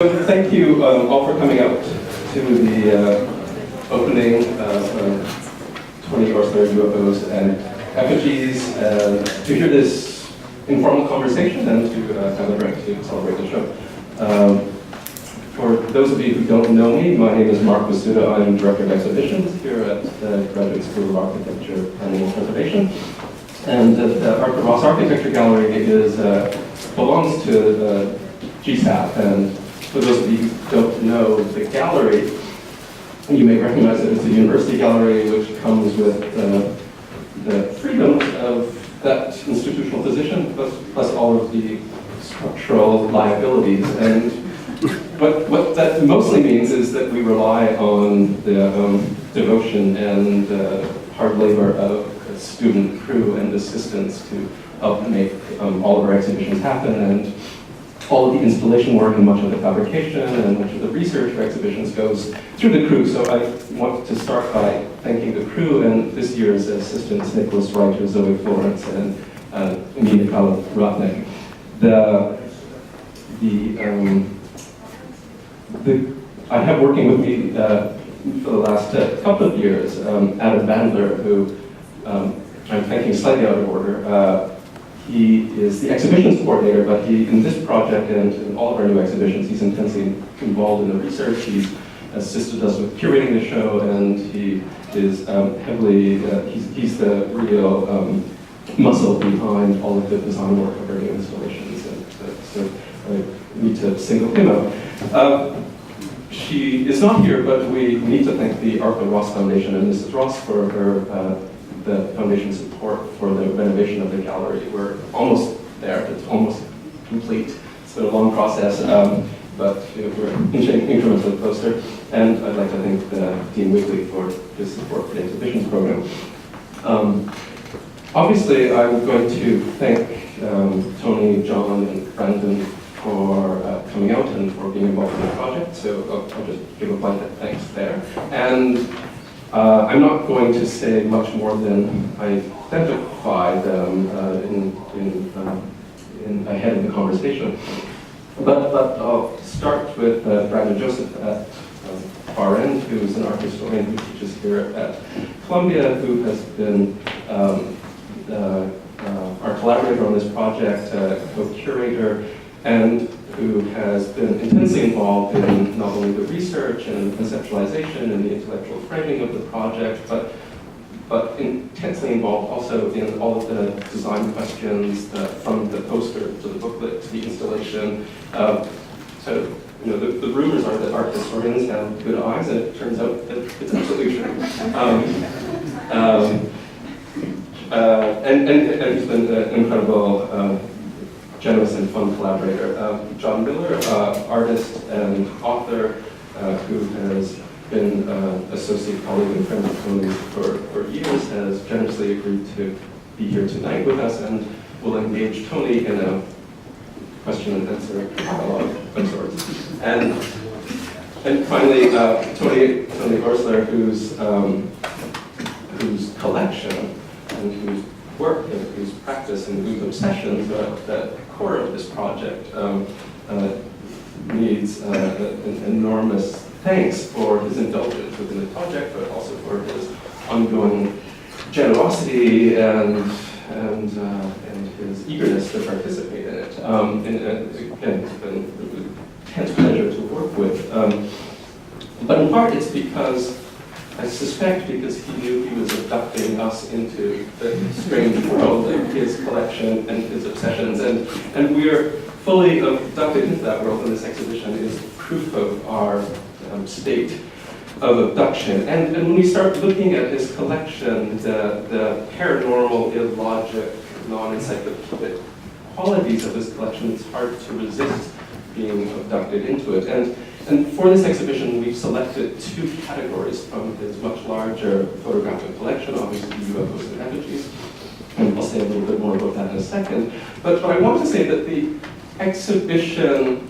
Thank you all for coming out to the opening of Tony Oursler, UFOs and Effigies, to hear this informal conversation and to celebrate the show. For those of you who don't know me, my name is Wasiuta. I'm Director of Exhibitions here at the Graduate School of Architecture, Planning and Preservation. And the Ross Architecture Gallery belongs to GSAPP. And for those of you who don't know the gallery, you may recognize that it's a university gallery which comes with the freedoms of that institutional position, plus all of the structural liabilities. And what that mostly means is that we rely on the devotion and hard labor of the student crew and assistants to help make all of our exhibitions happen. And all of the installation work and much of the fabrication and much of the research for exhibitions goes through the crew. So I want to start by thanking the crew and this year's assistants, Nicholas Reiter, Zoe Florence, and Nina Kalatratnik. I have working with me for the last couple of years, Adam Bandler, who I'm thanking slightly out of order. He is the exhibitions coordinator, but in this project and in all of our new exhibitions, he's intensely involved in the research. He's assisted us with curating the show, and he is heavily, he's the real muscle behind all of the design work of our new installations. And so I need to single him out. She is not here, but we need to thank the Arthur Ross Foundation and Mrs. Ross for her the foundation support for the renovation of the gallery. We're almost there. It's almost complete. It's been a long process, but we're inching incrementally closer. And I'd like to thank Dean Wigley for his support for the exhibitions program. Obviously, I'm going to thank Tony, John, and Branden for coming out and for being involved in the project. So I'll just give a blanket thanks there. And I'm not going to say much more than identify them ahead of the conversation. But I'll start with Branden Joseph at far end, who's an art historian who teaches here at Columbia, who has been our collaborator on this project, co-curator, and who has been intensely involved in not only the research and conceptualization and the intellectual framing of the project, but intensely involved also in all of the design questions from the poster to the booklet to the installation. So, the rumors are that art historians have good eyes, and it turns out that it's absolutely true. And he's been an incredible generous and fun collaborator. John Miller, artist and author, who has been associate colleague and friend of Tony for years, has generously agreed to be here tonight with us and will engage Tony in a question and answer dialogue of sorts. And finally, Tony Oursler, whose collection and whose work and whose practice and whose obsessions are at the core of this project needs an enormous thanks for his indulgence within the project, but also for his ongoing generosity and his eagerness to participate in it. And again, it's been an intense pleasure to work with. But in part, it's because I suspect because he knew he was abducting us into the strange world of his collection and his obsessions, and we're fully abducted into that world, and this exhibition is proof of our state of abduction. And when we start looking at his collection, the paranormal, illogic, non-encyclopedic qualities of his collection, it's hard to resist being abducted into it. And for this exhibition, we've selected two categories from his much larger photographic collection, obviously UFOs and Effigies, and I'll say a little bit more about that in a second. But I want to say that the exhibition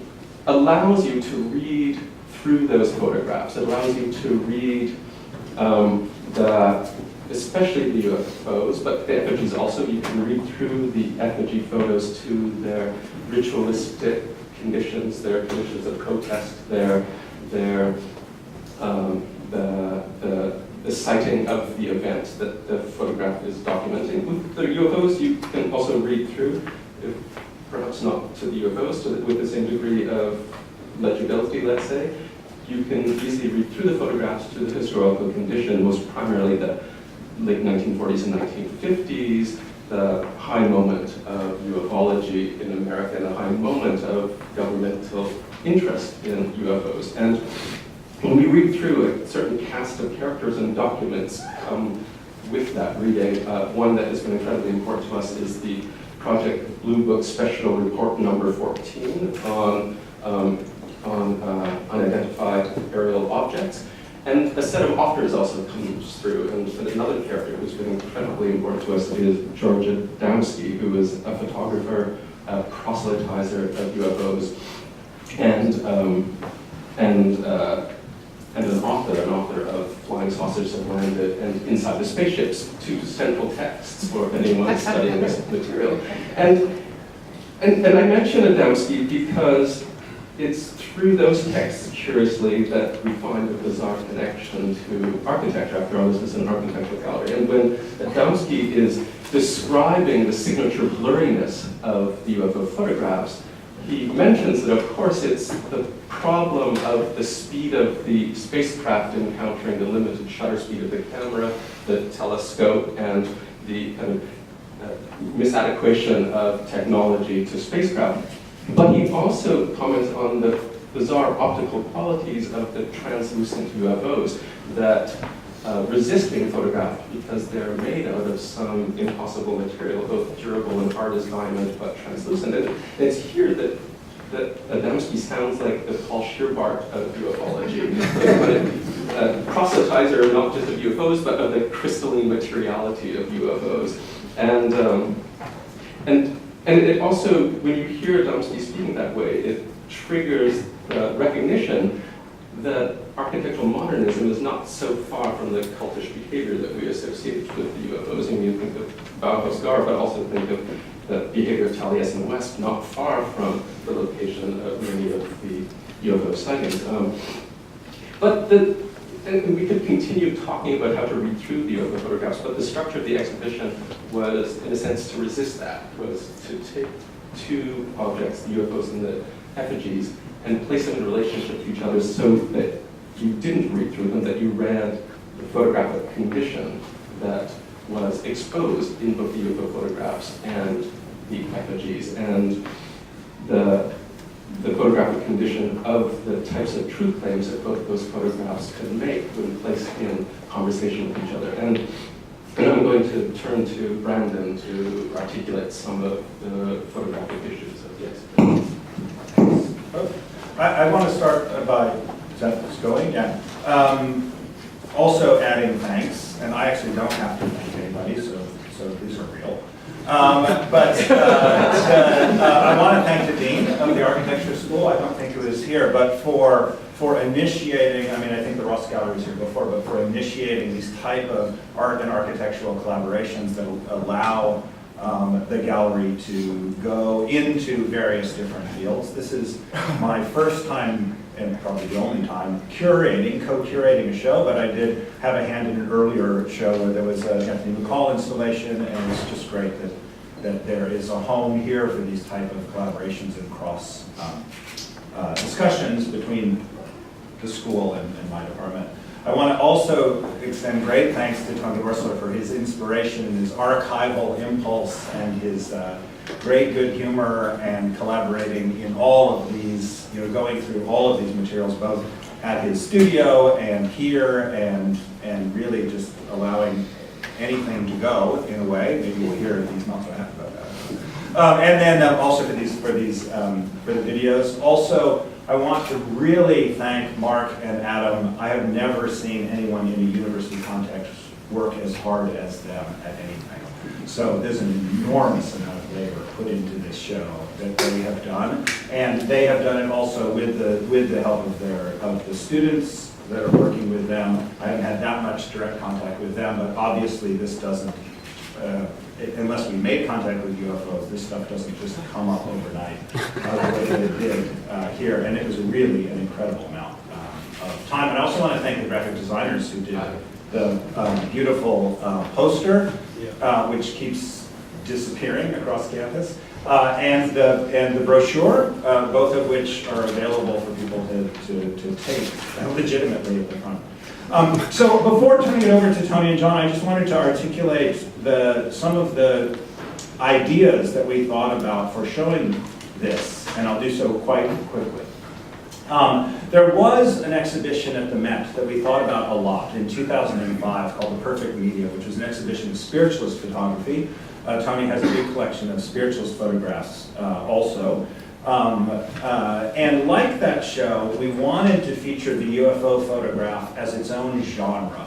allows you to read through those photographs. It allows you to read especially the UFOs, but the effigies also. You can read through the effigy photos to their ritualistic conditions, their conditions of protest, the sighting of the event that the photograph is documenting. With the UFOs, you can also read through, if perhaps not to the UFOs, with the same degree of legibility, let's say. You can easily read through the photographs to the historical condition, most primarily the late 1940s and 1950s, the high moment of ufology in America, and a high moment of governmental interest in UFOs. And when we read through, a certain cast of characters and documents come with that reading. One that has been incredibly important to us is the Project Blue Book Special Report number 14 on unidentified aerial objects. And a set of authors also comes through, and another character who's been incredibly important to us is George Adamski, who is a photographer, a proselytizer of UFOs, and an author of Flying Saucers Have Landed and Inside the Spaceships, two central texts for anyone studying this material. And I mention Adamski because it's through those texts, curiously, that we find a bizarre connection to architecture. After all, this is an architectural gallery. And when Adamski is describing the signature blurriness of the UFO photographs, he mentions that, of course, it's the problem of the speed of the spacecraft encountering the limited shutter speed of the camera, the telescope, and the kind of misadequation of technology to spacecraft. But he also comments on the bizarre optical qualities of the translucent UFOs that resist being photographed because they're made out of some impossible material, both durable and hard as diamond, but translucent. And it's here that Adamski sounds like the Paul Scheerbart of ufology, a proselytizer not just of UFOs, but of the crystalline materiality of UFOs. And it also, when you hear Adamski speaking that way, it triggers recognition that architectural modernism is not so far from the cultish behavior that we associate with the UFOs. And you think of Bauhaus Gar, but also think of the behavior of Taliesin West, not far from the location of many of the UFO sightings. And we could continue talking about how to read through the UFO photographs, but the structure of the exhibition was, in a sense, to resist that, was to take two objects, the UFOs and the effigies, and place them in relationship to each other so that you didn't read through them, that you read the photographic condition that was exposed in both the UFO photographs and the effigies, and the photographic condition of the types of truth claims that both those photographs could make when placed in conversation with each other. And I'm going to turn to Branden to articulate some of the photographic issues of the exhibition. I want to start by, is that what's going? Yeah. Also adding thanks, and I actually don't have to thank anybody, so these are real. I want to thank the Dean of the Architecture School. I don't think it was here, but for initiating, I mean, I think the Ross Gallery was here before, but for initiating these type of art and architectural collaborations that allow the gallery to go into various different fields. This is my first time, and probably the only time, co-curating a show, but I did have a hand in an earlier show where there was a Anthony McCall installation, and it's just great that there is a home here for these type of collaborations and cross discussions between the school and my department. I want to also extend great thanks to Tony Oursler for his inspiration and his archival impulse and his great good humor and collaborating in all of these, going through all of these materials, both at his studio and here, and really just allowing anything to go in a way. Maybe we'll hear if he's not so happy about that. And then also for the videos. Also, I want to really thank Mark and Adam. I have never seen anyone in a university context work as hard as them at anything. So there's an enormous amount of labor put into this show that they have done, and they have done it also with the help of the students that are working with them. I haven't had that much direct contact with them, but obviously this doesn't unless we made contact with UFOs, this stuff doesn't just come up overnight the way that it did here. And it was really an incredible amount of time. And I also want to thank the graphic designers who did the beautiful poster, which keeps disappearing across campus, and the brochure, both of which are available for people to take legitimately at the front. So before turning it over to Tony and John, I just wanted to articulate some of the ideas that we thought about for showing this, and I'll do so quite quickly. There was an exhibition at the Met that we thought about a lot in 2005 called The Perfect Media, which was an exhibition of spiritualist photography. Tony has a big collection of spiritualist photographs also. And like that show, we wanted to feature the UFO photograph as its own genre.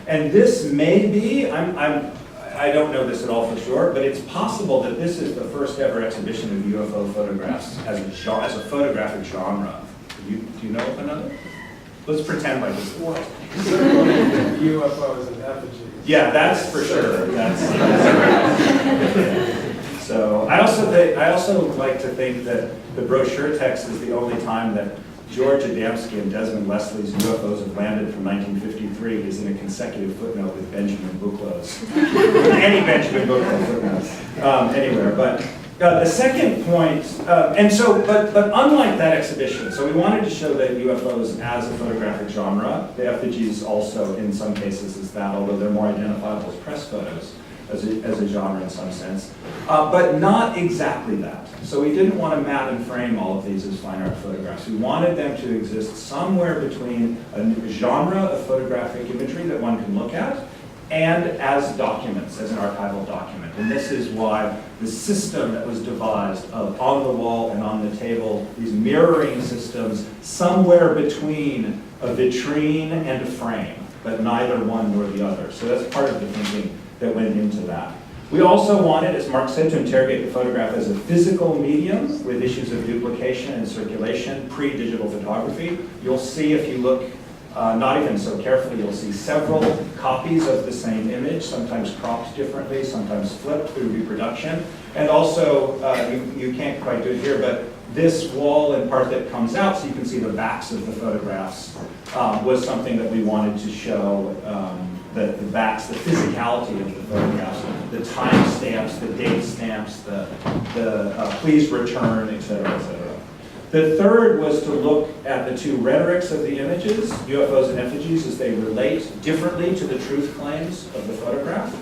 And this may be, I don't know this at all for sure, but it's possible that this is the first ever exhibition of UFO photographs as a photographic genre. Do you know of another? Let's pretend like this was. UFOs and Effigies. Yeah, that's for sure. So I also like to think that the brochure text is the only time that George Adamski and Desmond Leslie's UFOs have landed from 1953 is in a consecutive footnote with Benjamin Bucklow's. Any Benjamin Bucklow footnotes anywhere, but. The second point, but unlike that exhibition, so we wanted to show that UFOs as a photographic genre, the effigies also in some cases is that, although they're more identifiable as press photos as a genre in some sense, but not exactly that. So we didn't want to map and frame all of these as fine art photographs. We wanted them to exist somewhere between a genre of photographic imagery that one can look at and as documents, as an archival document. And this is why the system that was devised of on the wall and on the table, these mirroring systems, somewhere between a vitrine and a frame, but neither one nor the other. So that's part of the thinking that went into that. We also wanted, as Mark said, to interrogate the photograph as a physical medium with issues of duplication and circulation, pre-digital photography. You'll see if you look not even so carefully, you'll see several copies of the same image, sometimes cropped differently, sometimes flipped through reproduction. And also, you can't quite do it here, but this wall and part that comes out, so you can see the backs of the photographs, was something that we wanted to show, the backs, the physicality of the photographs, the time stamps, the date stamps, the please return, et cetera, et cetera. The third was to look at the two rhetorics of the images, UFOs and effigies, as they relate differently to the truth claims of the photograph.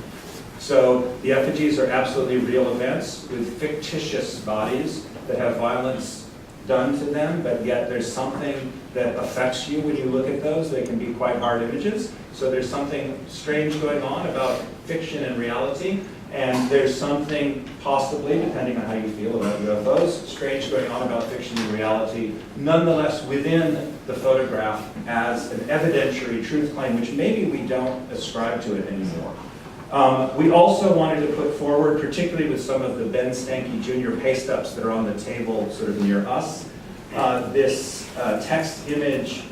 So the effigies are absolutely real events with fictitious bodies that have violence done to them, but yet there's something that affects you when you look at those. They can be quite hard images. So there's something strange going on about fiction and reality. And there's something possibly, depending on how you feel about UFOs, strange going on about fiction and reality, nonetheless within the photograph as an evidentiary truth claim, which maybe we don't ascribe to it anymore. We also wanted to put forward, particularly with some of the Ben Stanky Jr. paste-ups that are on the table sort of near us, this text-image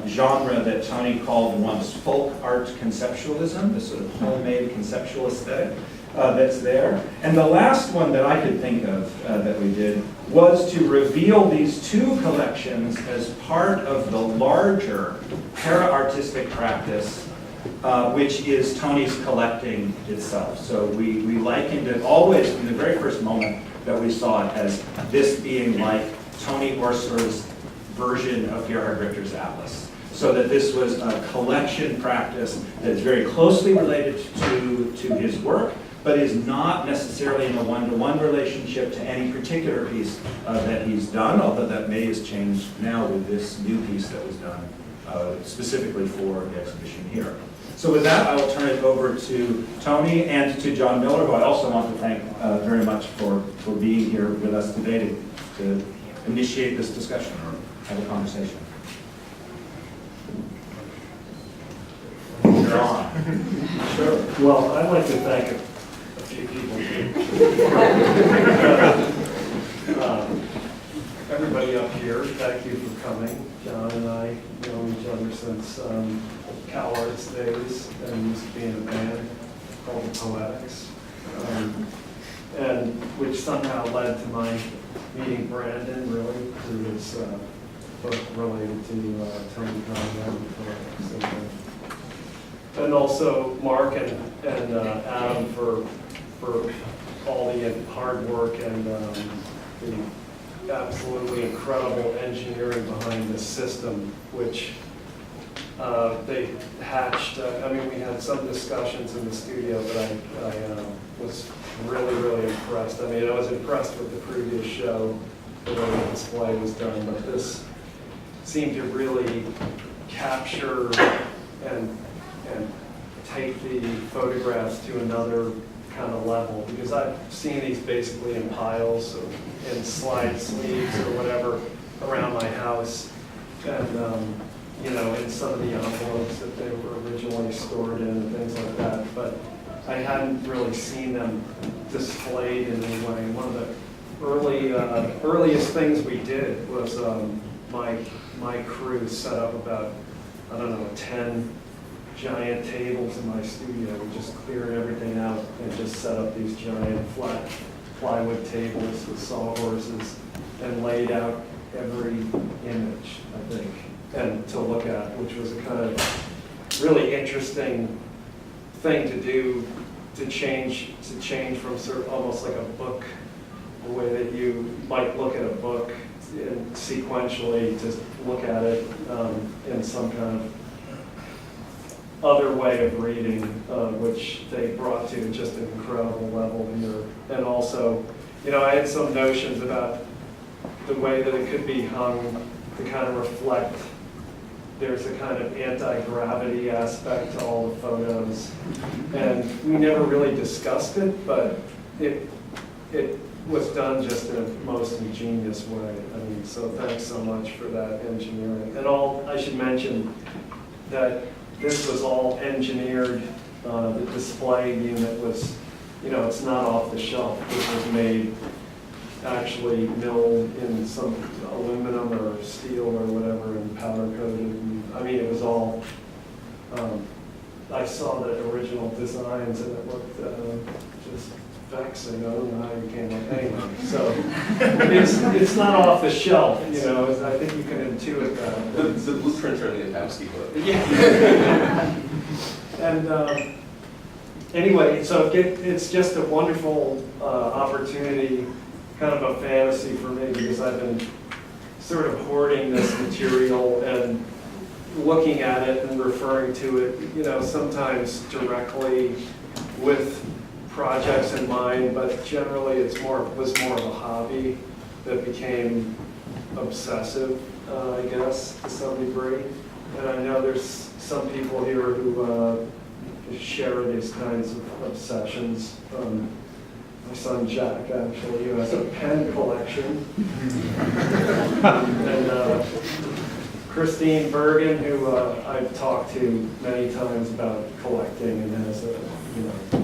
genre that Tony called once folk art conceptualism, this sort of homemade conceptual aesthetic that's there. And the last one that I could think of that we did was to reveal these two collections as part of the larger para-artistic practice, which is Tony's collecting itself. So we likened it always from the very first moment that we saw it as this being like Tony Oursler's version of Gerhard Richter's Atlas. So that this was a collection practice that's very closely related to his work, but is not necessarily in a one-to-one relationship to any particular piece that he's done, although that may has changed now with this new piece that was done specifically for the exhibition here. So with that, I will turn it over to Tony and to John Miller, who I also want to thank very much for being here with us today to initiate this discussion or have a conversation. Sure. Well, I'd like to thank a few people here. Everybody up here, thank you for coming. John and I know each other since Cal Arts days, and used to be in a band called the Poetics. and which somehow led to my meeting Branden, really, through his book related to Tony Oursler. And also Mark and Adam for all the hard work and the absolutely incredible engineering behind this system, which they hatched. I mean, we had some discussions in the studio, but I was really, really impressed. I mean, I was impressed with the previous show, the way the display was done, but this seemed to really capture and take the photographs to another kind of level, because I've seen these basically in piles or in slide sleeves or whatever around my house, and you know, in some of the envelopes that they were originally stored in and things like that, but I hadn't really seen them displayed in any way. One of the earliest things we did was my crew set up about, I don't know, 10 giant tables in my studio. We just cleared everything out and just set up these giant flat plywood tables with sawhorses and laid out every image, I think, and to look at, which was a kind of really interesting thing to do, to change from sort of almost like a book, the way that you might look at a book and sequentially to look at it in some kind of other way of reading, which they brought to just an incredible level here. And also, you know, I had some notions about the way that it could be hung to kind of reflect. There's a kind of anti-gravity aspect to all the photos, and we never really discussed it, but it was done just in a most ingenious way. I mean, so thanks so much for that engineering. And I should mention that this was all engineered. The display unit was, you know, it's not off the shelf. This was made, actually milled in some aluminum or steel or whatever and powder coated. And, I mean, it was all, I saw the original designs and it looked just vexing. I don't know how you came up anyway. So it's not off the shelf, you know. I think you can intuit that. The blueprints are in the Adamski book. Yeah. And anyway, so it's just a wonderful opportunity, kind of a fantasy for me, because I've been sort of hoarding this material and looking at it and referring to it, you know, sometimes directly with projects in mind, but generally it was more of a hobby that became obsessive, I guess, to some degree. And I know there's some people here who share these kinds of obsessions. My son Jack, actually, who has a pen collection. And Christine Bergen, who I've talked to many times about collecting and has a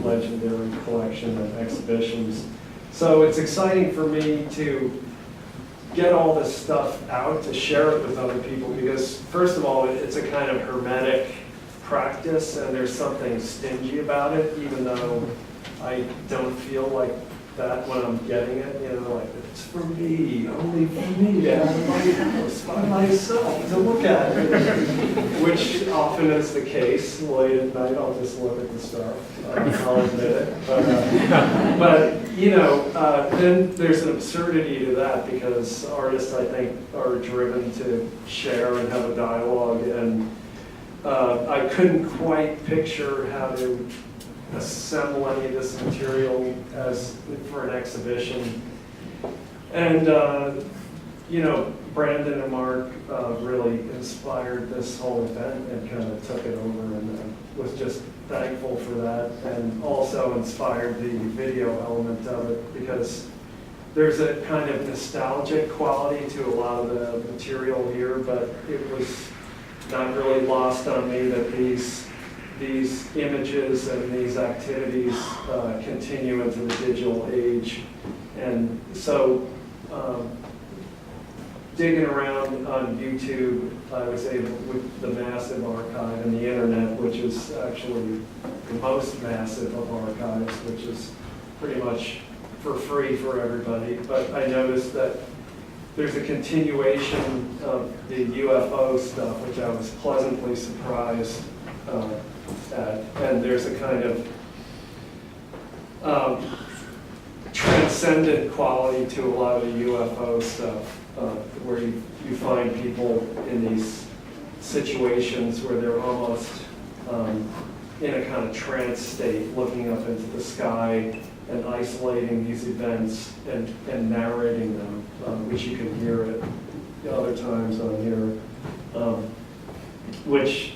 legendary collection of exhibitions. So it's exciting for me to get all this stuff out, to share it with other people, because first of all, it's a kind of hermetic practice and there's something stingy about it, even though I don't feel like that when I'm getting it, you know, like it's for me, only for me to have in my house by myself to look at it, which often is the case. Late at night, I'll just look at the stuff. I'll admit it. But you know, then there's an absurdity to that, because artists, I think, are driven to share and have a dialogue, and I couldn't quite picture how to assemble any of this material as for an exhibition. And you know, Branden and Mark really inspired this whole event and kind of took it over, and I was just thankful for that, and also inspired the video element of it, because there's a kind of nostalgic quality to a lot of the material here, but it was not really lost on me that these images and these activities continue into the digital age. And so digging around on YouTube, I was able, with the massive archive and the internet, which is actually the most massive of archives, which is pretty much for free for everybody, but I noticed that there's a continuation of the UFO stuff, which I was pleasantly surprised at, and there's a kind of transcendent quality to a lot of the UFO stuff, where you find people in these situations where they're almost in a kind of trance state, looking up into the sky and isolating these events and narrating them, which you can hear at other times on here, which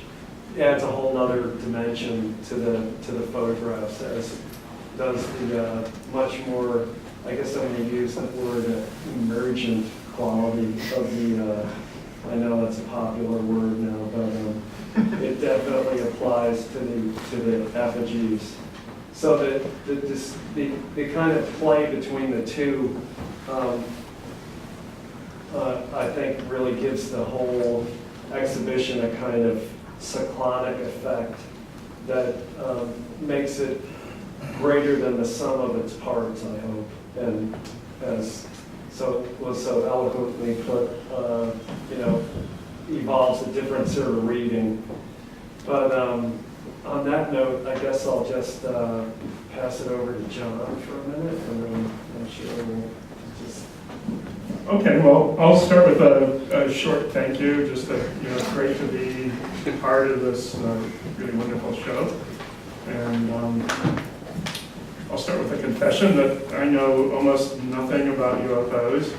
adds a whole other dimension to the photographs, as does the much more, I guess I'm going to use that word, emergent quality of the, I know that's a popular word now, but it definitely applies to the effigies. So the kind of play between the two, I think really gives the whole exhibition a kind of cyclonic effect that makes it greater than the sum of its parts, I hope, and as was so eloquently put, evolves a different sort of reading. But on that note, I guess I'll just pass it over to John for a minute, and then I'm sure we'll just... Okay, well, I'll start with a short thank you. Just that, it's great to be part of this really wonderful show. And I'll start with a confession that I know almost nothing about UFOs,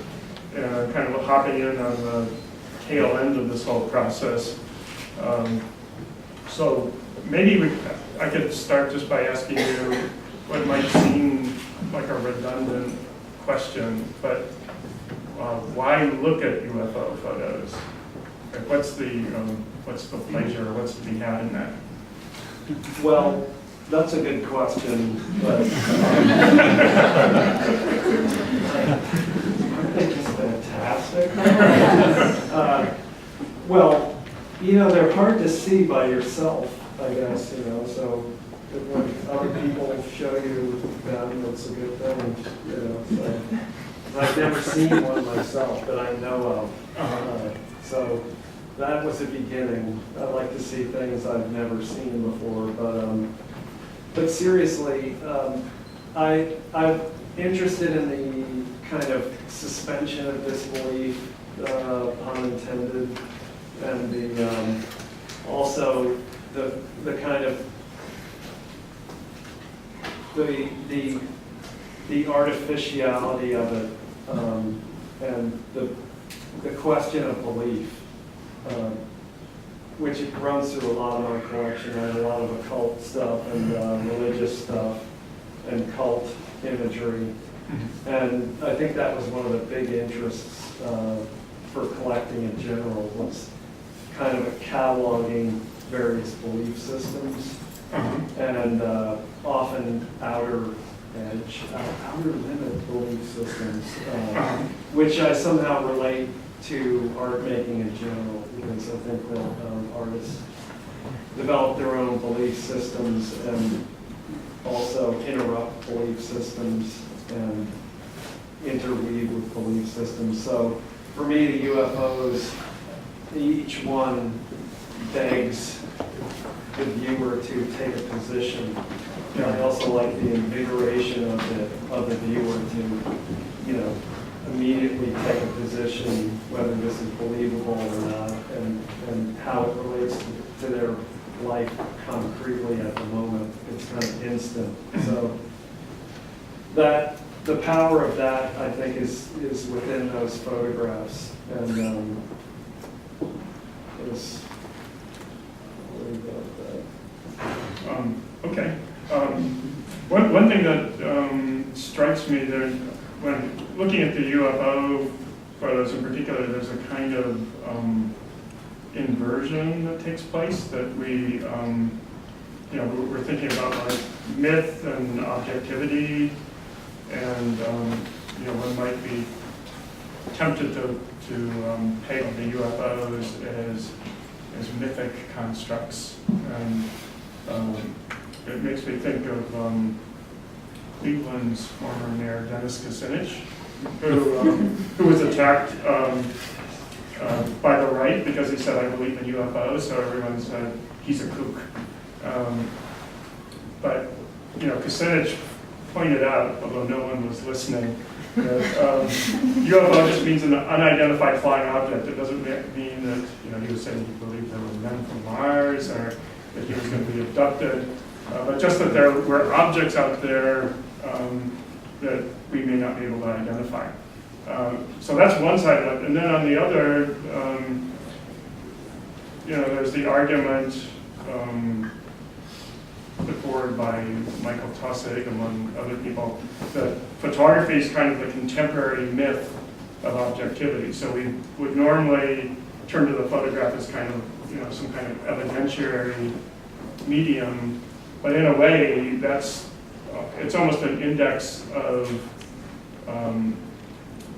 and kind of hopping in on the tail end of this whole process. So maybe I could start just by asking you what might seem like a redundant question, but why look at UFO photos? Like, what's the pleasure? What's to be had in that? Well, that's a good question, but I think it's fantastic. Well, they're hard to see by yourself, I guess, so when other people show you them, it's a good thing, so. I've never seen one myself that I know of, so that was the beginning. I like to see things I've never seen before, but seriously, I'm interested in the kind of suspension of disbelief, pun intended, and the also the kind of the artificiality of it, and the question of belief, which runs through a lot of my collection. I have a lot of occult stuff and religious stuff and cult imagery. And I think that was one of the big interests for collecting in general, was kind of cataloging various belief systems and often outer limit belief systems, which I somehow relate to art making in general, because I think that artists develop their own belief systems and also interrupt belief systems and interweave with belief systems. So for me, the UFOs, each one begs the viewer to take a position. And I also like the invigoration of the viewer to, immediately take a position, whether this is believable or not, and how it relates to their life concretely at the moment. It's kind of instant. So that the power of that, I think, is within those photographs, and is. Okay. One thing that strikes me there, when looking at the UFO photos in particular, there's a kind of inversion that takes place that we're thinking about, like myth and objectivity, and one might be tempted to paint the UFOs as mythic constructs, and it makes me think of Cleveland's former mayor, Dennis Kucinich, who was attacked by the right because he said, I believe in UFOs, so everyone said, he's a kook. But, Kucinich pointed out, although no one was listening, that UFO just means an unidentified flying object. It doesn't mean that, he was saying he believed there were men from Mars or that he was going to be abducted, but just that there were objects out there that we may not be able to identify. So that's one side of it. And then on the other, there's the argument put forward by Michael Taussig, among other people, that photography is kind of the contemporary myth of objectivity. So we would normally turn to the photograph as kind of, some kind of evidentiary medium, but in a way, it's almost an index of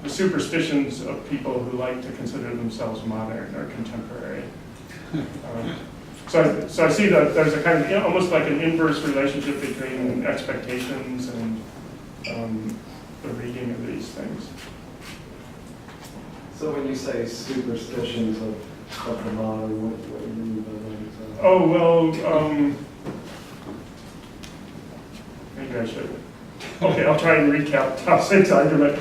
the superstitions of people who like to consider themselves modern or contemporary. So I see that there's a kind of, almost like an inverse relationship between expectations and the reading of these things. So when you say superstitions of the modern, what do you mean by that? Oh, well, maybe I should. Okay, I'll try and recap Taussig's argument.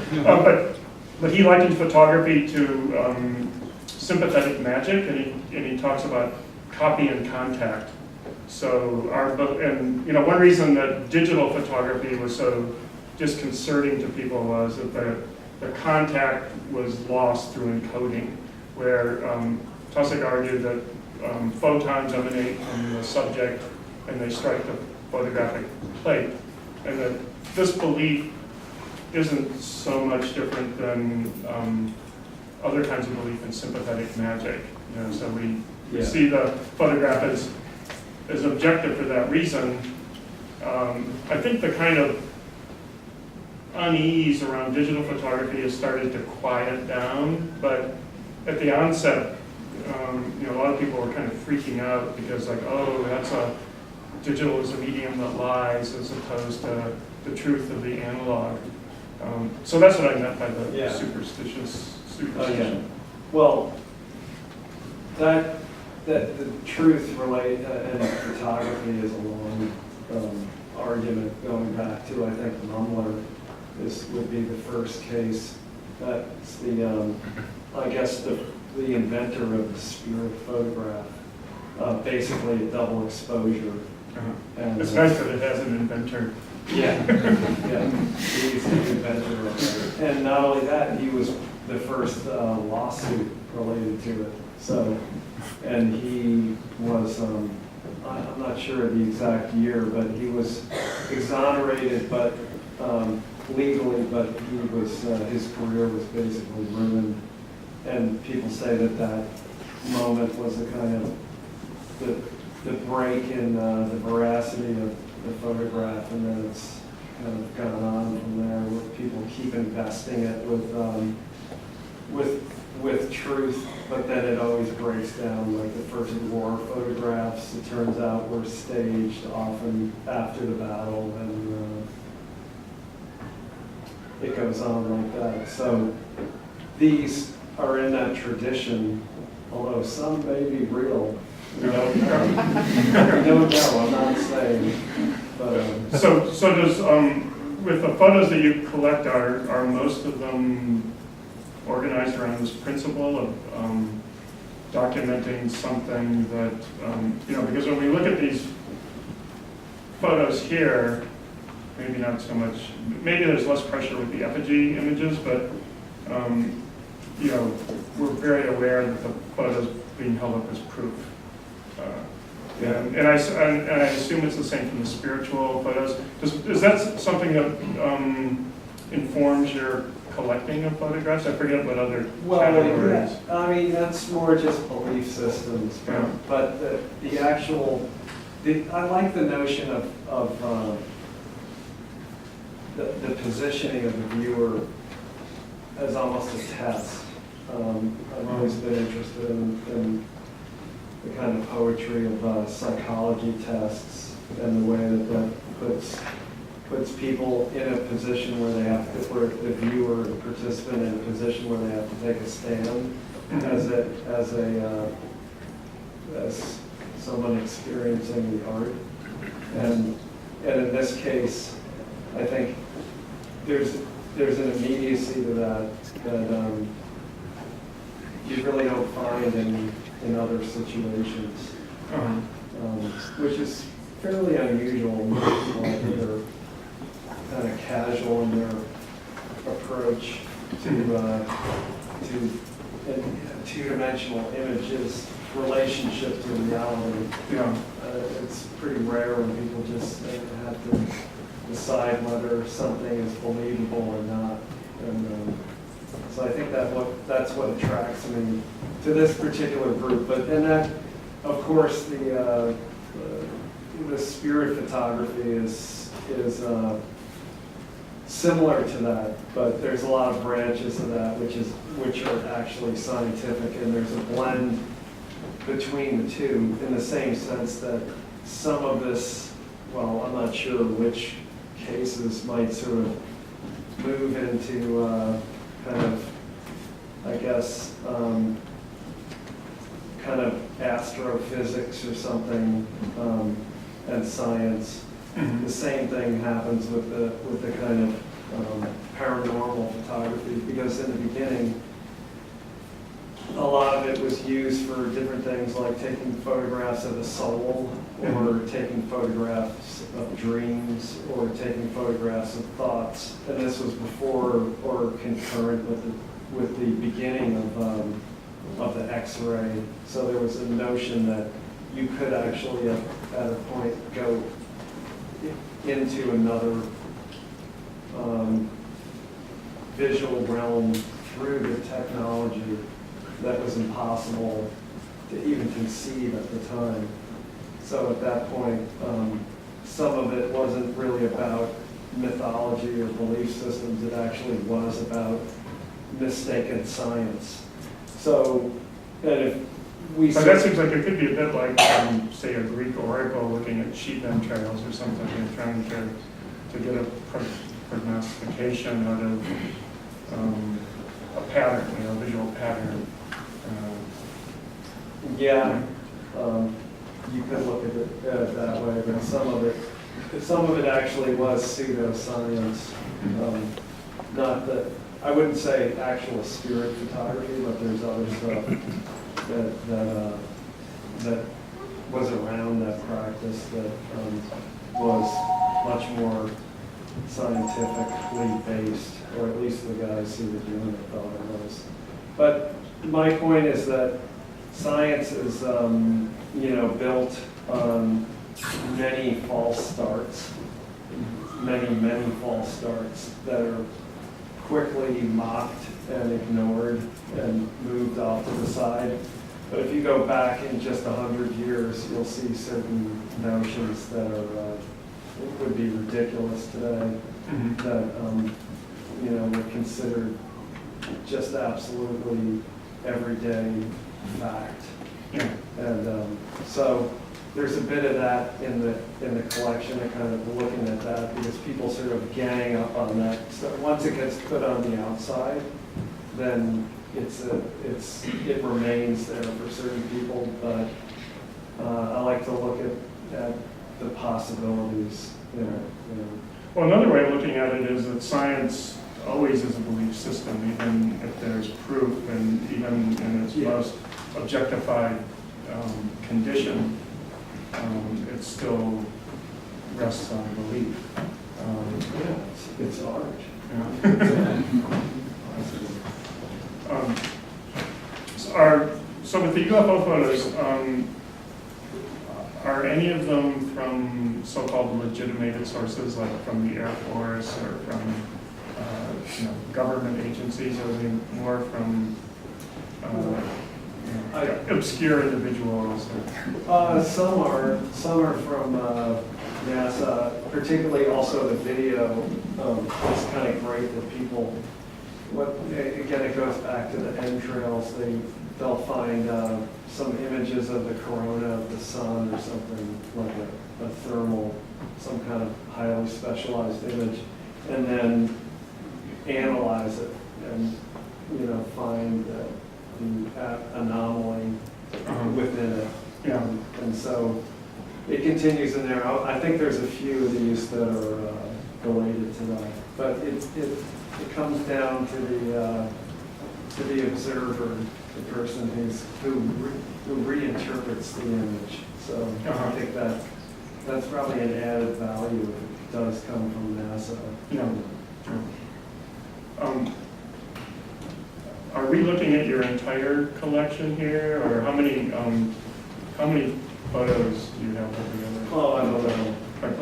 But he likened photography to sympathetic magic, and he talks about copy and contact. So one reason that digital photography was so disconcerting to people was that the contact was lost through encoding, where Taussig argued that photons emanate from the subject and they strike the photographic plate, and that this belief isn't so much different than other kinds of belief in sympathetic magic. So we see the photograph as objective for that reason. I think the kind of unease around digital photography has started to quiet down, but at the onset, a lot of people were kind of freaking out because digital is a medium that lies as opposed to the truth of the analog. So that's what I meant by the superstition. Oh, yeah. Well, that the truth relate and photography is a long argument going back to, I think, Mumler would be the first case. That's the inventor of the spirit photograph. Basically a double exposure. And, it's nice that it has an inventor. Yeah, he's the inventor of it. And not only that, he was the first lawsuit related to it. So, and he was, I'm not sure of the exact year, but he was exonerated, but legally, but he was, his career was basically ruined. And people say that moment was a kind of the break in the veracity of the photograph, and then it's kind of gone on from there, where people keep investing it with truth, but then it always breaks down. Like the first war photographs, it turns out, were staged often after the battle, and it goes on like that. So these are in that tradition, although some may be real. We don't know. We don't know, I'm not saying. But, So does, with the photos that you collect, are most of them organized around this principle of documenting something that, because when we look at these photos here, maybe not so much, maybe there's less pressure with the effigy images, but, we're very aware that the photos being held up as proof. And I assume it's the same from the spiritual photos. Is that something that informs your collecting of photographs? I forget what other categories. Yeah. I mean, that's more just belief systems. But the actual, I like the notion of the positioning of the viewer as almost a test. I've always been interested in the kind of poetry of psychology tests and the way that puts puts people in a position where they have to, where the viewer, the participant in a position where they have to take a stand as someone experiencing the art. And in this case, I think there's an immediacy to that you really don't find in other situations, which is fairly unusual when people are kind of casual in their approach to two-dimensional images relationship to reality. Yeah. It's pretty rare when people just have to decide whether something is believable or not. And so I think that's what attracts me to this particular group. And that, of course, the spirit photography is similar to that, but there's a lot of branches of that which are actually scientific, and there's a blend between the two in the same sense that some of this, well, I'm not sure which cases might sort of move into kind of, I guess, kind of astrophysics or something, and science. Mhm. The same thing happens with the kind of paranormal photography, because in the beginning, a lot of it was used for different things like taking photographs of the soul, or taking photographs of dreams, or taking photographs of thoughts. And this was before or concurrent with the beginning of the X-ray. So there was a notion that you could actually at a point go into another visual realm through the technology that was impossible to even conceive at the time. So at that point, some of it wasn't really about mythology or belief systems. It actually was about mistaken science. So, and if we... But that seems like it could be a bit like, say, a Greek oracle looking at sheep entrails or something and trying to get a prognostication out of a pattern, a visual pattern. Yeah, you could look at it that way, but some of it actually was pseudoscience. Not that, I wouldn't say actual spirit photography, but there's other stuff that was around that practice that was much more scientifically based, or at least the guys who were doing it thought it was. But my point is that science is, built on many false starts, many false starts that are quickly mocked and ignored and moved off to the side. But if you go back in just 100 years, you'll see certain notions that are would be ridiculous today, that were considered just absolutely everyday fact. Yeah. And so there's a bit of that in the collection, and kind of looking at that, because people sort of gang up on that. So once it gets put on the outside, then it remains there for certain people. But I like to look at the possibilities. Well, another way of looking at it is that science always is a belief system, even if there's proof, and even in its most objectified condition, it still rests on belief. It's art. So with the UFO photos, are any of them from so-called legitimated sources, like from the Air Force or from government agencies, or are they more from obscure individuals? Some are from NASA, particularly also the video. It's kind of great that people, again, it goes back to the entrails. they'll find some images of the corona of the sun or something, like a thermal, some kind of highly specialized image, and then analyze it and, you know, find the anomaly within it. Yeah. And so it continues in there. I think there's a few of these that are related to that, but it comes down to the observer, the person who reinterprets the image. So I think that's probably an added value if it does come from NASA. Yeah. Are we looking at your entire collection here, or how many photos do you have altogether? Oh, I don't know. But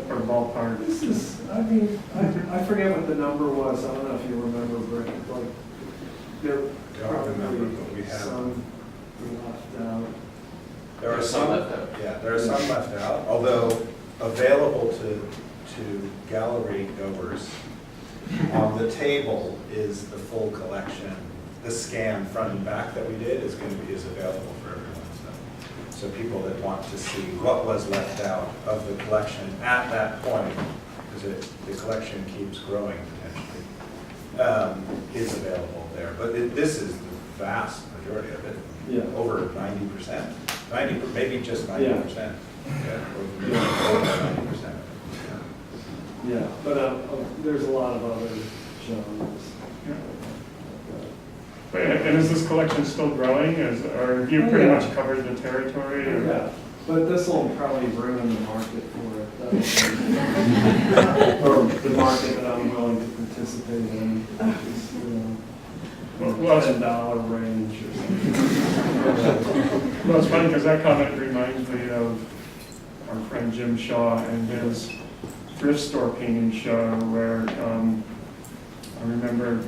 Or ballpark? this is, I mean, I forget what the number was. I don't know if you remember, Branden. Like, there Don't remember, but we have. some left out. There are Some some left out. Yeah, there are some left out, although available to gallery goers. On the table is the full collection. The scan front and back that we did is available for everyone. So people that want to see what was left out of the collection at that point, because the collection keeps growing potentially, is available there. But this is the vast majority of it. Yeah. Over 90%, maybe just 90%. Yeah, over 90%. Yeah, but there's a lot of other genres. And is this collection still growing? Or have you pretty much covered the territory? Or? Yeah, but this will probably ruin the market for it. Or the market that I'm willing to participate in, which is, you know, $10 range or something. Well, it's funny because that comment reminds me of our friend Jim Shaw and his thrift store painting show where I remember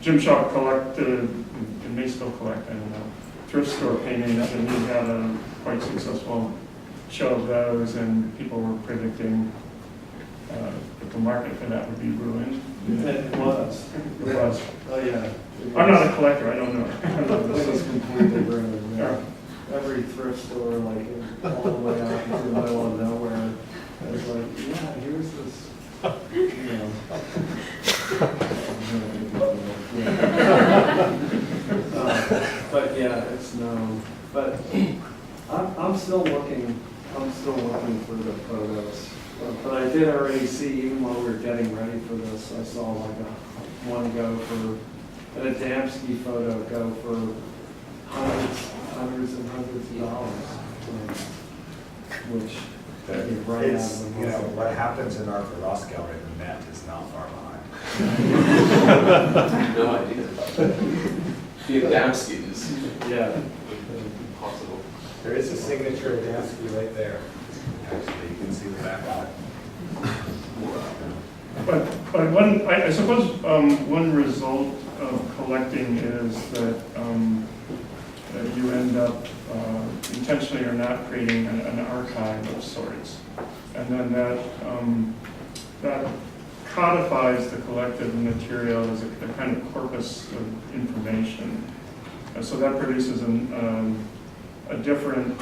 Jim Shaw collected, and may still collect, I don't know, thrift store paintings, and he had a quite successful show of those, and people were predicting that the market for that would be ruined. It was. It was. Oh, yeah. I'm not a collector, I don't know. This was completely ruined. Yeah. Every thrift store, like, all the way out into the middle of nowhere, I was like, yeah, here's this, you know. But yeah, it's no, but I'm still looking for the photos. But I did already see, even while we were getting ready for this, I saw like one go for, an Adamski photo go for hundreds and hundreds of dollars, which is right out It's, of the you know, market. what happens in our Ross gallery, the Met is not far behind. No idea. The Adamskis. Yeah. Impossible. There is a signature Adamski right there. Actually, you can see the back of it. But I suppose one result of collecting is that you end up intentionally or not creating an archive of sorts, and then that codifies the collected material as a kind of corpus of information. So that produces a different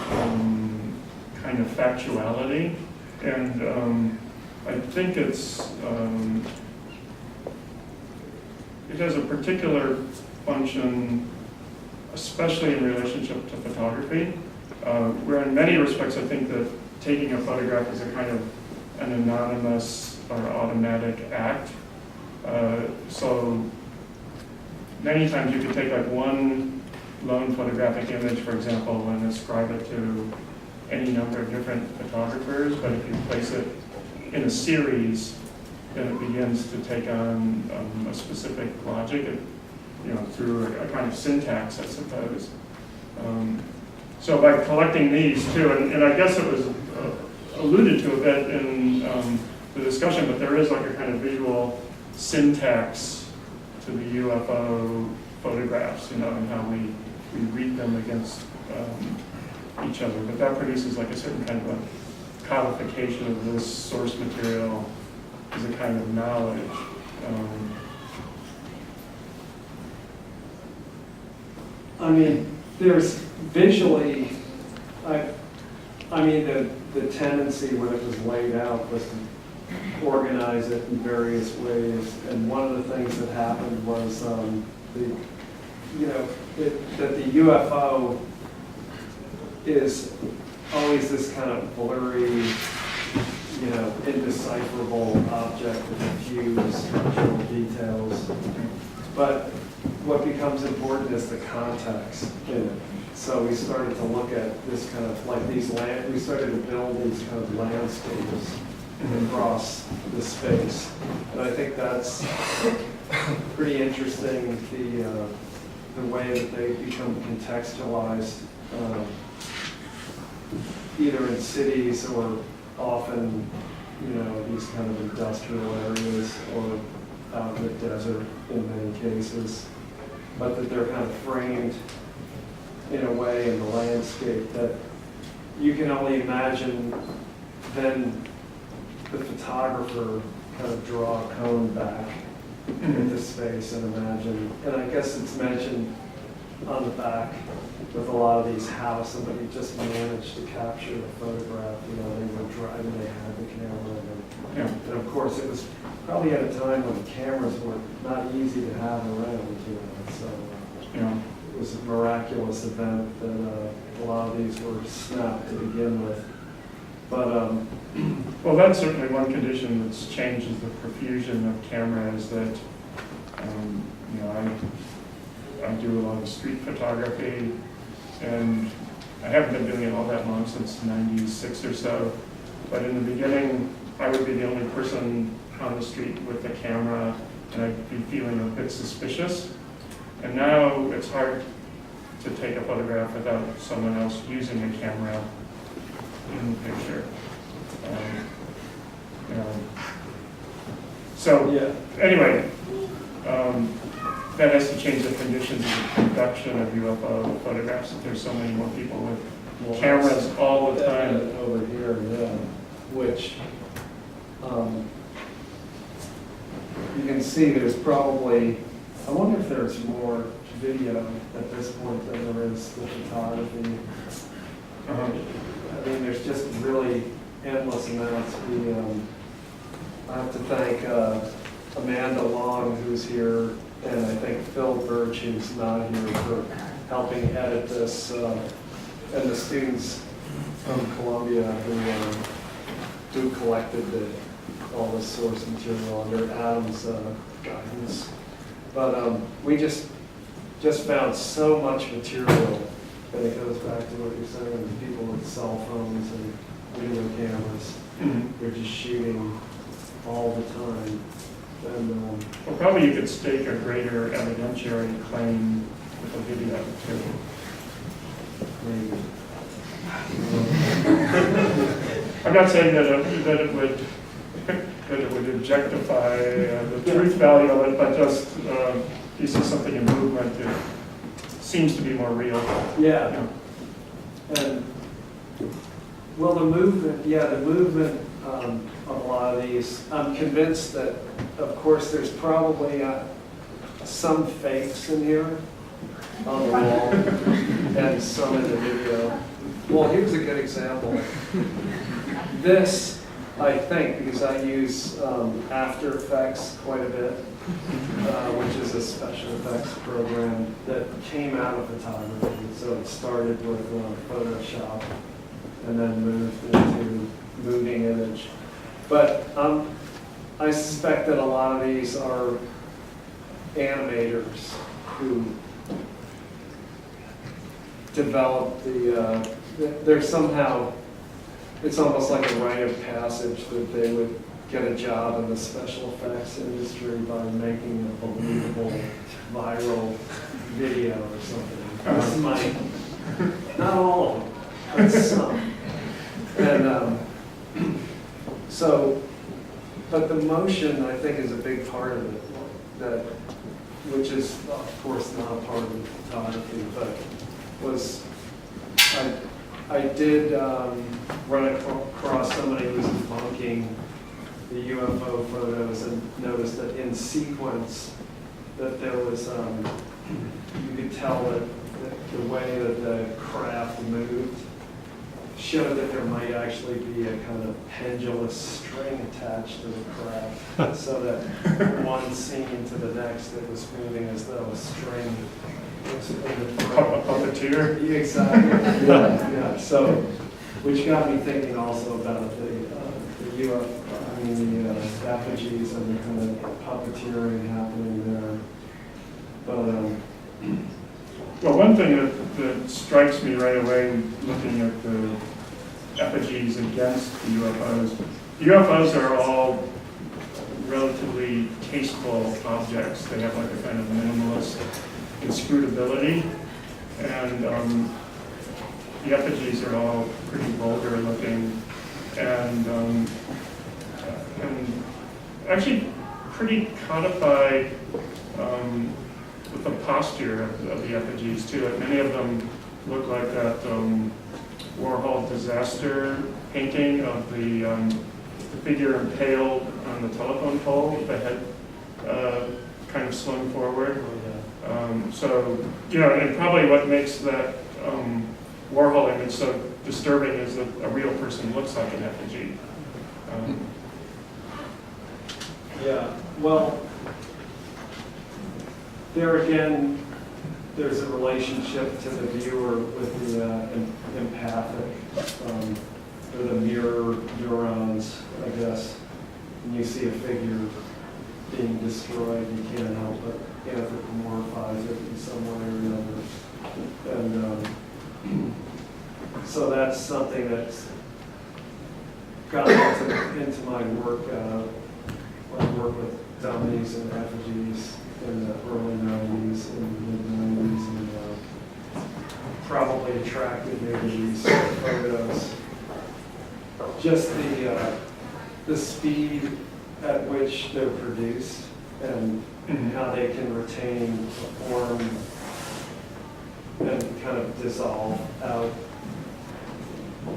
kind of factuality, and I think it has a particular function, especially in relationship to photography, where in many respects I think that taking a photograph is a kind of an anonymous or automatic act. So many times you could take like one lone photographic image, for example, and ascribe it to any number of different photographers, but if you place it in a series, then it begins to take on a specific logic, through a kind of syntax, I suppose. So by collecting these too, and I guess it was alluded to a bit in the discussion, but there is like a kind of visual syntax to the UFO photographs, and how we read them against each other. But that produces like a certain kind of a codification of this source material as a kind of knowledge. I mean, there's visually, I mean, the tendency when it was laid out was to organize it in various ways. And one of the things that happened was that the UFO is always this kind of blurry, indecipherable object with a few structural details. But what becomes important is the context in it. So we started to look at this kind of like we started to build these kind of landscapes across the space. And I think that's pretty interesting, the way that they become contextualized, either in cities or often, these kind of industrial areas or out in the desert in many cases, but that they're kind of framed in a way in the landscape that you can only imagine then the photographer kind of draw a cone back into space and imagine, and I guess it's mentioned on the back with a lot of these houses, somebody just managed to capture the photograph, they were driving, they had the camera, and of course it was probably at a time when cameras were not easy to have around, so it was a miraculous event that a lot of these were snapped to begin with. But well, that's certainly one condition that's changed is the profusion of cameras that, I do a lot of street photography, and I haven't been doing it all that long, since '96 or so, but in the beginning, I would be the only person on the street with the camera, and I'd be feeling a bit suspicious. And now it's hard to take a photograph without someone else using a camera in the picture. So anyway, that has to change the conditions of the production of UFO photographs. If there's so many more people with cameras all the time. Over here, which you can see there's probably, I wonder if there's more video at this point than there is the photography. I mean, there's just really endless amounts. I have to thank Amanda Long, who's here, and I think Phil Birch, who's not here, for helping edit this, and the students from Columbia who collected all the source material under Adam's guidance. But we just found so much material, and it goes back to what you're saying, the people with cell phones and video cameras, they're just shooting all the time. And well, probably you could stake a greater evidentiary claim with a video too. maybe. I'm not saying that it would objectify the truth value of it, but just you see something in movement, it seems to be more real. Yeah. And well, the movement of a lot of these, I'm convinced that, of course, there's probably some fakes in here on the wall and some in the video. Well, here's a good example. This, I think, because I use After Effects quite a bit, which is a special effects program that came out of photography. So it started with Photoshop and then moved into moving image. But I suspect that a lot of these are animators who developed they're somehow, it's almost like a rite of passage that they would get a job in the special effects industry by making a believable viral video or something. This might, not all of them, but some. And so, but the motion, I think, is a big part of it, which is, of course, not a part of the photography, but was, I did run across somebody who was debunking the UFO photos and noticed that in sequence that there was, you could tell that the way that the craft moved showed that there might actually be a kind of pendulous string attached to the craft, so that one scene to the next it was moving as though a string was in the A puppeteer? Yeah, exactly. Yeah. So, which got me thinking also about the effigies and the kind of puppeteering happening there. But Well, one thing that strikes me right away looking at the effigies against the UFOs are all relatively tasteful objects. They have like a kind of minimalist inscrutability, and the effigies are all pretty vulgar looking, and actually pretty codified with the posture of the effigies too. Like many of them look like that Warhol disaster painting of the figure impaled on the telephone pole with the head kind of slung forward. So, you know, and probably what makes that Warhol image so disturbing is that a real person looks like an effigy. yeah, well, there again, there's a relationship to the viewer with the empathic, or the mirror neurons, I guess. When you see a figure being destroyed, you can't help but anthropomorphize it in some way or another. And so that's something that's got into my work. I work with dummies and effigies in the early 90s and mid 90s, and probably attracted me to these photos. Just the speed at which they're produced and how they can retain a form and kind of dissolve out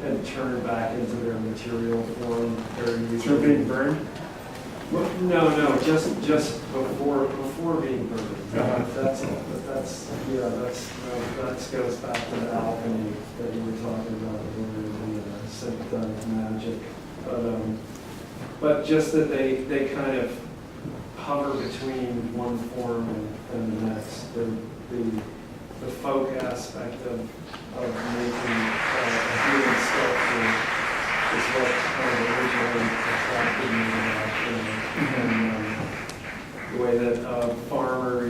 and turn back into their material form very easily. Through being burned? Well, no, just before being burned. That's that goes back to the alchemy that you were talking about earlier, the symptomatic magic. But just that they kind of hover between one form and the next. The folk aspect of making a human sculpture is what kind of originally attracted me to that. And the way that a farmer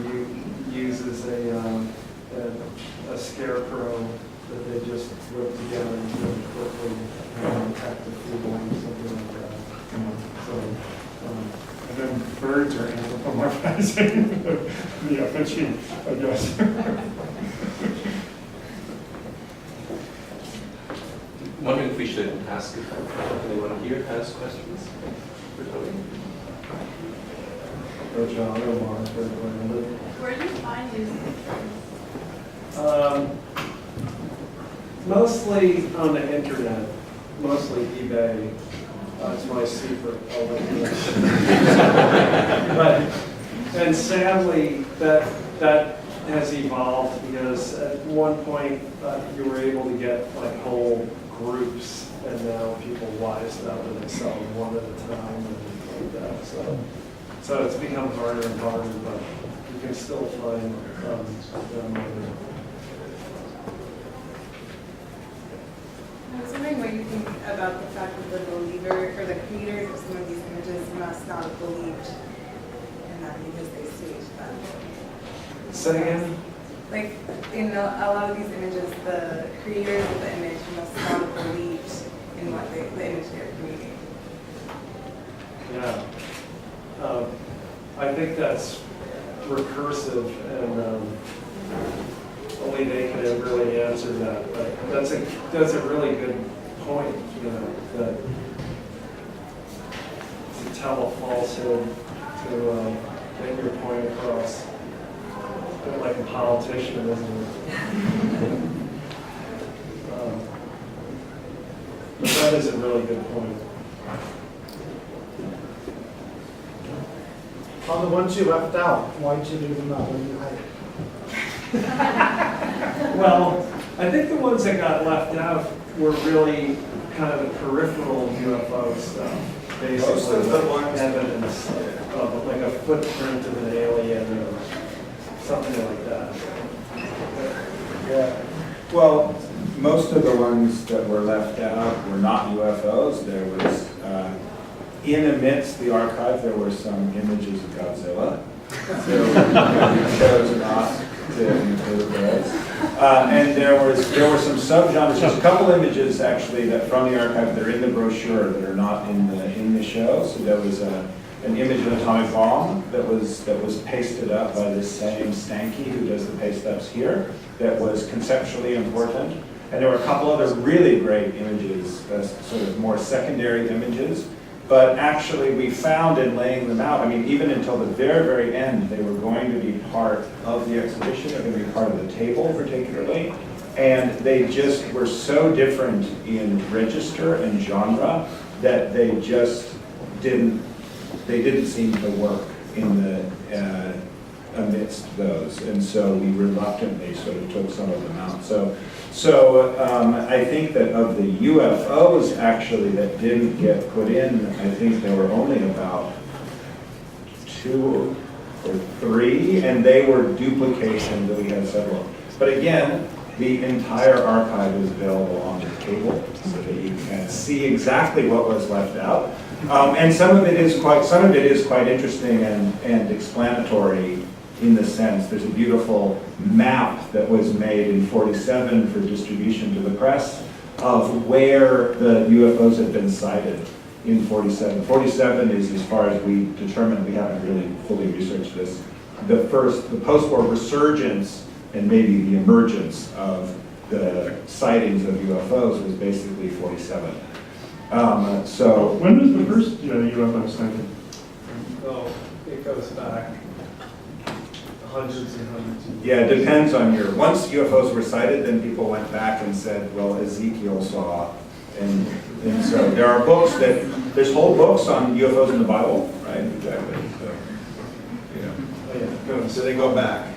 uses a scarecrow that they just whip together really quickly and protect the food or something like that. And then birds are anthropomorphizing the effigy, I guess. Wondering if we should ask if anyone here has questions for Tony. Or John or Mark or Branden. Where do you find these pictures? Mostly on the internet, mostly eBay. That's my secret. I'll let you know. And sadly, that has evolved because at one point you were able to get like whole groups, and now people wised up and they sell them one at a time and things like that. So it's become harder and harder, but you can still find them. I was wondering what you think about the fact that the believer or the creators of some of these images must not have believed in them because they staged them. Say again? Like in a lot of these images, the creators of the image must not have believed in what the image they're creating. Yeah. I think that's recursive, and only they can really answer that. But that's a really good point, that to tell a falsehood, to get your point across, like a politician, isn't it? But that is a really good point. On the ones you left out, why did you leave them out when you had it? Well, I think the ones that got left out were really kind of the peripheral UFO stuff. Most of the ones- Evidence of like a footprint of an alien or something like that. Yeah. Well, most of the ones that were left out were not UFOs. There was, in amidst the archive, there were some images of Godzilla. So we chose not to include those. And there were some subgenres. There's a couple images actually that from the archive that are in the brochure that are not in the show. So there was an image of an atomic bomb that was pasted up by this same Stanky who does the paste ups here. That was conceptually important. And there were a couple other really great images, sort of more secondary images. But actually we found in laying them out, I mean, even until the very, very end, they were going to be part of the exhibition. They were going to be part of the table particularly. And they just were so different in register and genre that they just didn't seem to work in the amidst those, and so we reluctantly sort of took some of them out. So I think that of the UFOs actually that didn't get put in, I think there were only about 2 or 3, and they were duplications that we had several. But again, the entire archive is available on the table so that you can see exactly what was left out. And some of it is quite interesting and explanatory in the sense there's a beautiful map that was made in '47 for distribution to the press of where the UFOs had been sighted in '47. '47 is, as far as we determined, we haven't really fully researched this, the post-war resurgence and maybe the emergence of the sightings of UFOs was basically '47. So when was the first UFO sighting? Oh, it goes back hundreds and hundreds of years. yeah, it depends on once UFOs were sighted, then people went back and said, well, Ezekiel saw, and so there are books there's whole books on UFOs in the Bible, right? Exactly. So, Oh, yeah. so they go back.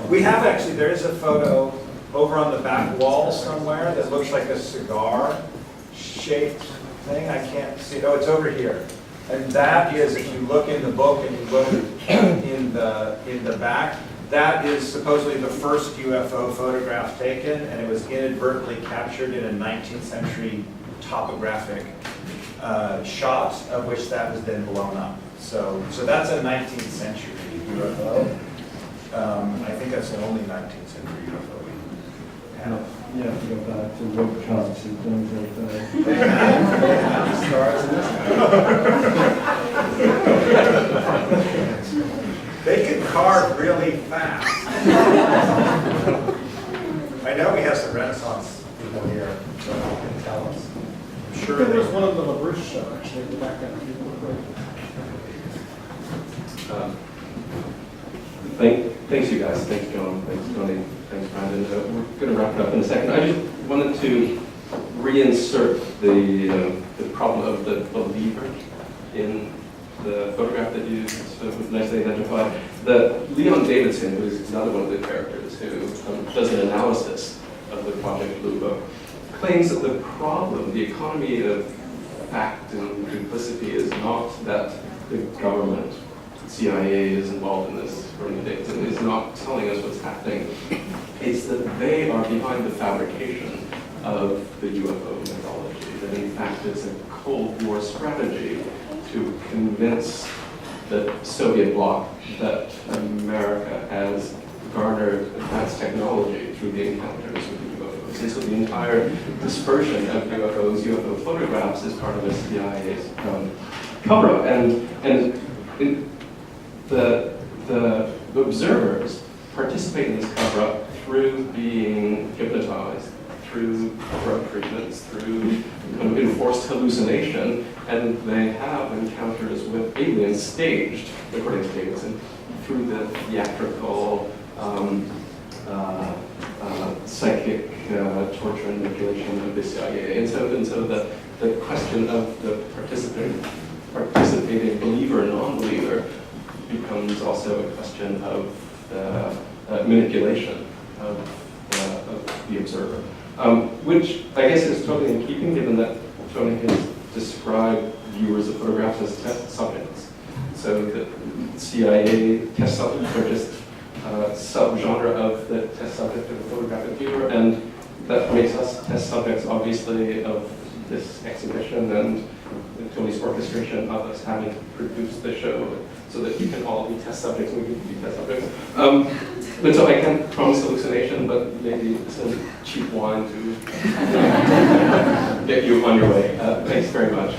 We have actually, there is a photo over on the back wall somewhere that looks like a cigar-shaped thing. I can't see. Oh, it's over here. And that is, if you look in the book and you look in the back, that is supposedly the first UFO photograph taken, and it was inadvertently captured in a 19th century topographic shot, of which that was then blown up. So that's a 19th century UFO. I think that's the only 19th century UFO we have. You have to go back to woodcuts and things like that. They have stars in this guy. They can carve really fast. I know we have some Renaissance people here, so they can tell us. I'm sure There was they... one of the LaBruce show, actually, the back end. Thanks you guys. Thanks John. Thanks Tony. Thanks Branden. We're going to wrap it up in a second. I just wanted to reinsert the problem of the believer in the photograph that you sort of nicely identified. Leon Davidson, who is another one of the characters who does an analysis of the Project Blue Book, claims that the problem, the economy of fact and duplicity, is not that the government, CIA, is involved in this from the days and is not telling us what's happening. It's that they are behind the fabrication of the UFO mythology, that in fact it's a Cold War strategy to convince the Soviet bloc that America has garnered advanced technology through the encounters with the UFOs. And so the entire dispersion of UFOs, UFO photographs, is part of the CIA's cover-up. And the observers participate in this cover-up through being hypnotized, through drug treatments, through enforced hallucination, and they have encounters with aliens staged, according to Davidson, through the theatrical, psychic torture and manipulation of the CIA. And so the question of the participating believer and non-believer becomes also a question of manipulation of the observer, which I guess is totally in keeping, given that Tony has described viewers of photographs as test subjects. So the CIA test subjects are just a subgenre of the test subject of a photographic viewer, and that makes us test subjects, obviously, of this exhibition and Tony's orchestration of us having produced the show so that you can all be test subjects and we can be test subjects. But so I can't promise hallucination, but maybe some cheap wine to get you on your way. Thanks very much.